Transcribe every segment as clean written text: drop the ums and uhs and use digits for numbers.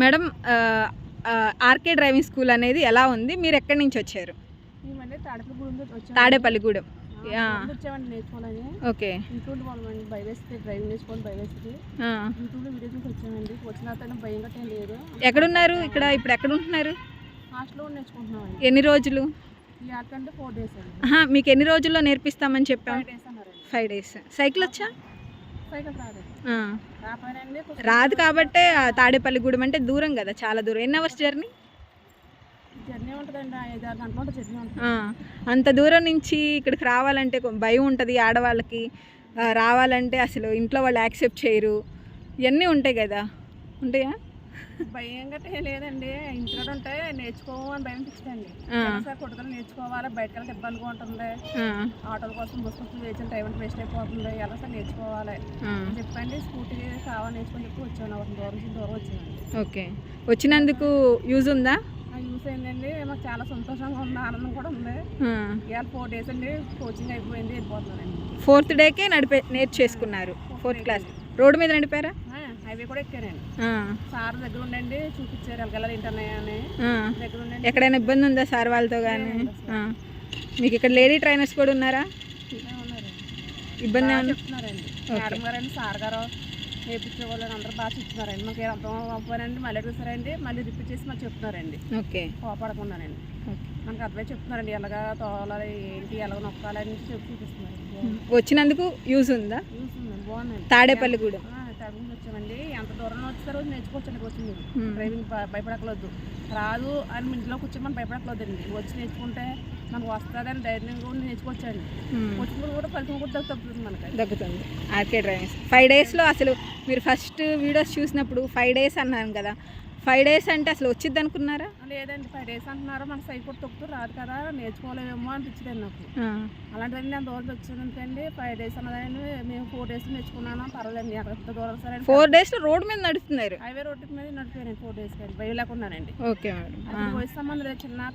Madam RK driving school అనేది ఎలా ఉంది? మీరు ఎక్కడి నుంచి వచ్చారు? తాడేపల్లిగూడెం వచ్చామండి నేర్చుకోవాలని. ఓకే. ఇంట్లో వాళ్ళండి బైవేస్కి డ్రైవింగ్ నేర్చుకోవాలి. బైవేస్కి ఇంట్లో వీడియోస్ నుంచి వచ్చామండి. వచ్చిన తర్వాత భయం గట్ట ఏం లేదు. ఎక్కడున్నారు? ఇప్పుడు ఎక్కడ ఉంటున్నారు? హాస్టల్లో నేర్చుకుంటున్నామండి. ఎన్ని రోజులు? ఈ ఆటంటే 4 days అండి. మీకు ఎన్ని రోజుల్లో నేర్పిస్తామని చెప్పాం? 5 days అన్నారండి. 5 days. సైకిల్ వచ్చా? సైకిల్ రాదు. రాదు కాబట్టే తాడేపల్లిగూడెం అంటే దూరం కదా, చాలా దూరం. ఎన్ని అవర్స్ జర్నీ? జర్నీ ఉంటుందండి, 5-6 గంటల జర్నీ ఉంటుంది. అంత దూరం నుంచి ఇక్కడికి రావాలంటే భయం ఉంటుంది ఆడవాళ్ళకి. రావాలంటే అసలు ఇంట్లో వాళ్ళు యాక్సెప్ట్ చేయరు, ఇవన్నీ ఉంటాయి కదా. ఉంటాయా? భయం గట్ట ఏం లేదండి. ఇంట్లో ఉంటే నేర్చుకోమని భయం పిచ్చిందండి. సార్ కొడుకులు నేర్చుకోవాలి, బయటకెళ్ళి ఇబ్బందిగా ఉంటుంది, ఆటోల కోసం బస్సు కోసం వేసిన టైం అంటే వేస్ట్ అయిపోతుంది, ఎలా సార్ నేర్చుకోవాలి చెప్పండి. స్కూటీ కావాలి నేర్చుకొని చెప్పి వచ్చాను. దూరం వచ్చానండి. ఓకే. వచ్చినందుకు యూజ్ ఉందా? యూస్ అయిందండి. మాకు చాలా సంతోషంగా ఉంది, ఆనందం కూడా ఉంది. ఇవాళ 4 days అండి కోచింగ్ అయిపోయింది, వెళ్ళిపోతున్నానండి. 4th డేకే నేర్చేసుకున్నారు. 4th క్లాస్ రోడ్డు మీద నడిపారా? హైవే కూడా ఎక్కానండి. సార్ దగ్గర ఉండండి చూపించారు వెళ్ళగలరు ఏంటన్నాయని. దగ్గర ఉండండి. ఎక్కడైనా ఇబ్బంది ఉందా సార్ వాళ్ళతో కానీ? మీకు ఇక్కడ లేడీ ట్రైనర్స్ కూడా ఉన్నారా? ఇబ్బంది చెప్తున్నారండి మేడం గారండి, సార్ గారు నేర్పించే వాళ్ళని అందరూ బాగా చెప్తున్నారండి. మాకు ఏం అర్థం అవ్వనండి, మళ్ళీ చూసారండి, మళ్ళీ రిపీట్ చేసి మాకు చెప్తున్నారండి. ఓకే. కోపడకుండానండి మనకు అర్థమై చెప్తున్నారండి, ఎలాగా తోలాలి ఏంటి, ఎలాగ నొక్కాలని చెప్పి చూపిస్తున్నారు. వచ్చినందుకు యూజ్ ఉందా? యూజ్ ఉందండి, బాగుందండి. తాడేపల్లిగూడెం వచ్చామండి. ఎంత దూరం వచ్చారో నేర్చుకోవచ్చండి. వచ్చింది డ్రైవింగ్ భయపడకలేదు, రాదు అని ఇంట్లో కూర్చొని మనం భయపడకలేదండి. వచ్చి నేర్చుకుంటే మనకు వస్తుందని ధైర్యం కూడా నేర్చుకోవచ్చండి. వచ్చిన కూడా ఫలితం కూడా తగ్గుతుంది, మనకి తగ్గుతుంది. ఆర్కే డ్రైవింగ్ 5 daysలో అసలు మీరు ఫస్ట్ వీడియోస్ చూసినప్పుడు 5 days అన్నాను కదా, 5 days అంటే అసలు వచ్చింది అనుకున్నారా? లేదండి, 5 days అంటున్నారు. మన సైకిల్ తొక్కుతూ రాదు కదా, నేర్చుకోలేమేమో అనిపించింది నాకు. అలాంటివన్నీ నేను దూరం వచ్చాను ఎందుకండి. 5 days అన్నదండి, మేము 4 days నేర్చుకున్నాను, పర్వాలేదు. ఎంత దూరం సరే 4 daysలో రోడ్డు మీద నడుస్తున్నారు. హైవే రోడ్డు మీద నడిపాను 4 days కండి, భయం లేకున్నానండి. Okay madam. వయసు సంబంధం లేదు, చిన్న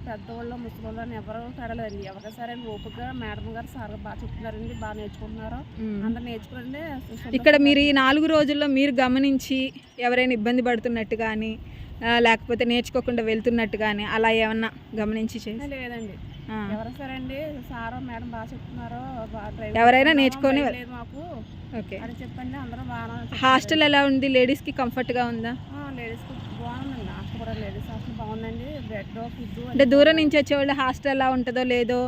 పెద్దవాళ్ళు ముసలి అని ఎవరు తడలేదండి. ఎవరైనా సరే ఓపికగా మేడం గారు సార్ బాగా చెప్తున్నారండి, బాగా నేర్చుకుంటున్నారు, అందరు నేర్చుకోండి. ఇక్కడ మీరు ఈ 4 రోజుల్లో మీరు గమనించి ఎవరైనా ఇబ్బంది పడుతున్నట్టు కానీ లేకపోతే నేర్చుకోకుండా వెళ్తున్నట్టు కానీ అలా ఏమన్నా గమనించి చేసి? లేదండి, ఎవరైనా సరే అండి, సార్ మేడం బాగా చెప్తున్నారు, ఎవరైనా నేర్చుకొని లేదు మాకు. ఓకే అని చెప్పండి, అందరూ బాగా. హాస్టల్ ఎలా ఉంది? లేడీస్కి కంఫర్ట్గా ఉందా? లేడీస్కి బాగుందండి, హాస్టల్ కూడా లేడీస్ హాస్టల్ బాగుందండి. బెడ్ ఫుడ్ అంటే దూరం నుంచి వచ్చేవాళ్ళు హాస్టల్ ఎలా ఉంటుందో లేదో,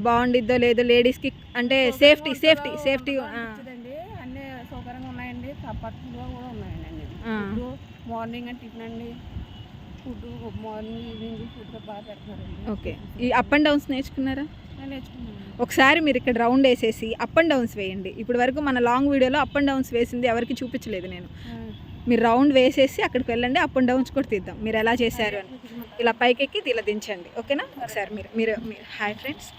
బాగుండిద్దో లేదో, లేడీస్కి అంటే సేఫ్టీ అండి, అన్ని సౌకర్యంగా ఉన్నాయండి. కంఫర్ట్గా కూడా ఉన్నాయండి అన్ని. ఫుడ్ మార్నింగ్ అండ్ టిఫిన్ అండి, ఫుడ్ మార్నింగ్ ఈవినింగ్ ఫుడ్ బాగా పెడుతున్నారండి. ఓకే. ఈ అప్ అండ్ డౌన్స్ నేర్చుకున్నారా? నేర్చుకున్నాను. ఒకసారి మీరు ఇక్కడ రౌండ్ వేసేసి అప్ అండ్ డౌన్స్ వేయండి. ఇప్పటి వరకు మన లాంగ్ వీడియోలో అప్ అండ్ డౌన్స్ వేసింది ఎవరికి చూపించలేదు నేను. మీరు రౌండ్ వేసేసి అక్కడికి వెళ్ళండి, అప్ అండ్ డౌన్స్ కూడా తీద్దాం మీరు ఎలా చేశారు అని. ఇలా పైకెక్కి ఇలా దించండి, ఓకేనా? ఒకసారి మీరు hi friends,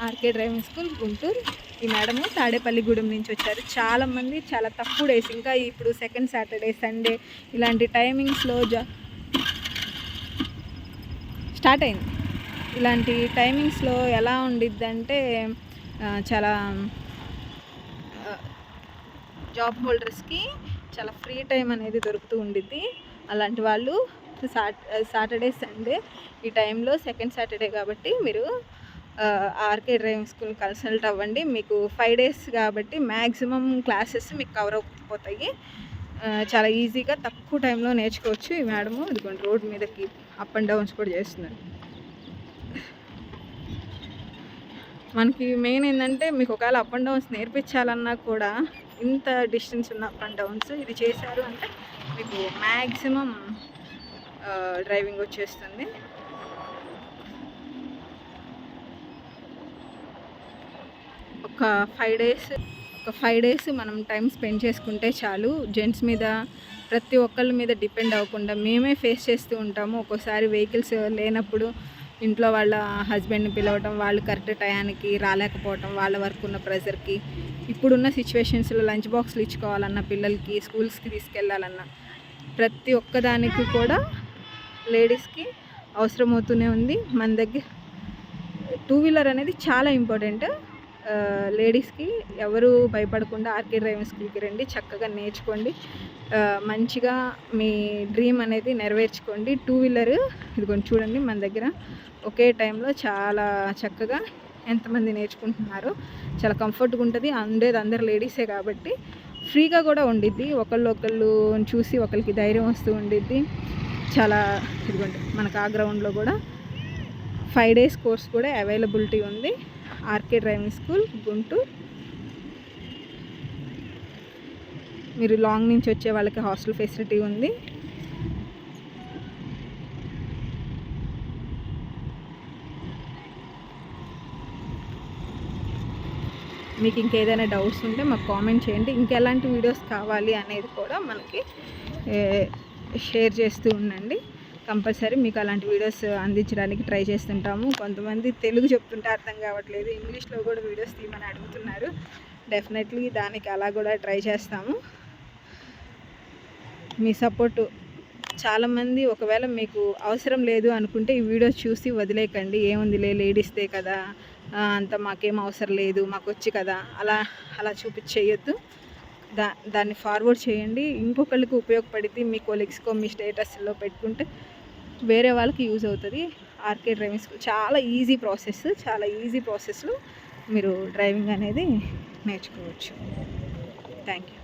RK driving school Guntur. ఈ మేడము తాడేపల్లిగూడెం నుంచి వచ్చారు. చాలామంది చాలా తక్కువ డేస్, ఇంకా ఇప్పుడు సెకండ్ సాటర్డే సండే ఇలాంటి టైమింగ్స్లో స్టార్ట్ అయింది. ఇలాంటి టైమింగ్స్లో ఎలా ఉండిద్దంటే చాలా జాబ్ హోల్డర్స్కి చాలా ఫ్రీ టైం అనేది దొరుకుతూ ఉండిద్ది. అలాంటి వాళ్ళు సాటర్డే సండే ఈ టైంలో సెకండ్ సాటర్డే కాబట్టి మీరు ఆర్కే డ్రైవింగ్ స్కూల్ కన్సల్ట్ అవ్వండి. మీకు 5 days కాబట్టి మ్యాక్సిమం క్లాసెస్ మీకు కవర్ అయిపోతాయి. చాలా ఈజీగా తక్కువ టైంలో నేర్చుకోవచ్చు. ఈ మేడము ఇదిగోండి రోడ్ మీదకి అప్ అండ్ డౌన్స్ కూడా చేస్తున్నారు. మనకి మెయిన్ ఏంటంటే మీకు ఒకవేళ అప్ అండ్ డౌన్స్ నేర్పించాలన్నా కూడా ఇంత డిస్టెన్స్ ఉన్న అప్ అండ్ డౌన్స్ ఇది చేశారు అంటే మీకు మ్యాక్సిమం డ్రైవింగ్ వచ్చేస్తుంది. ఒక 5 days మనం టైం స్పెండ్ చేసుకుంటే చాలు. జెంట్స్ మీద ప్రతి ఒక్కళ్ళ మీద డిపెండ్ అవ్వకుండా మేమే ఫేస్ చేస్తూ ఉంటాము. ఒక్కోసారి వెహికల్స్ లేనప్పుడు ఇంట్లో వాళ్ళ హస్బెండ్ని పిలవటం, వాళ్ళు కరెక్ట్ టయానికి రాలేకపోవటం, వాళ్ళ వర్క్ ఉన్న ప్రెజర్కి, ఇప్పుడున్న సిచ్యువేషన్స్లో లంచ్ బాక్స్లు ఇచ్చుకోవాలన్నా, పిల్లలకి స్కూల్స్కి తీసుకెళ్ళాలన్నా ప్రతి ఒక్కదానికి కూడా లేడీస్కి అవసరమవుతూనే ఉంది. మన దగ్గర 2-wheeler అనేది చాలా ఇంపార్టెంట్. లేడీస్కి ఎవరు భయపడకుండా ఆర్కే డ్రైవింగ్ స్కూల్కి రండి, చక్కగా నేర్చుకోండి. మంచిగా మీ డ్రీమ్ అనేది నెరవేర్చుకోండి. 2 వీలర్ ఇదిగోండి చూడండి మన దగ్గర ఒకే టైంలో చాలా చక్కగా ఎంతమంది నేర్చుకుంటున్నారో చాలా కంఫర్ట్గా ఉంటుంది. ఉండేది అందరు లేడీసే కాబట్టి ఫ్రీగా కూడా ఉండిద్ది. ఒకళ్ళు చూసి ఒకరికి ధైర్యం వస్తూ ఉండిద్ది. చాలా ఇదిగోండి మనకు ఆ గ్రౌండ్లో కూడా 5 days కోర్స్ కూడా అవైలబిలిటీ ఉంది. RK driving school Guntur. మీరు లాంగ్ నుంచి వచ్చే వాళ్ళకి హాస్టల్ ఫెసిలిటీ ఉంది. మీకు ఇంకేదైనా డౌట్స్ ఉంటే మాకు కామెంట్ చేయండి. ఇంకెలాంటి వీడియోస్ కావాలి అనేది కూడా మనకి షేర్ చేస్తూ ఉండండి. కంపల్సరీ మీకు అలాంటి వీడియోస్ అందించడానికి ట్రై చేస్తుంటాము. కొంతమంది తెలుగు చెప్తుంటే అర్థం కావట్లేదు, ఇంగ్లీష్లో కూడా వీడియోస్ తీయమని అడుగుతున్నారు. డెఫినెట్లీ దానికి అలా కూడా ట్రై చేస్తాము. మీ సపోర్టు చాలామంది ఒకవేళ మీకు అవసరం లేదు అనుకుంటే ఈ వీడియోస్ చూసి వదిలేకండి. ఏముందిలే లేడీస్దే కదా, అంత మాకేం అవసరం లేదు, మాకు వచ్చి కదా, అలా చూపించేయొద్దు. దాన్ని ఫార్వర్డ్ చేయండి. ఇంకొకళ్ళకి ఉపయోగపడితే మీ కొలీగ్స్కో మీ స్టేటస్లో పెట్టుకుంటే వేరే వాళ్ళకి యూజ్ అవుతుంది. ఆర్కే డ్రైవింగ్ స్కూల్ చాలా ఈజీ ప్రాసెస్లో మీరు డ్రైవింగ్ అనేది నేర్చుకోవచ్చు. Thank you.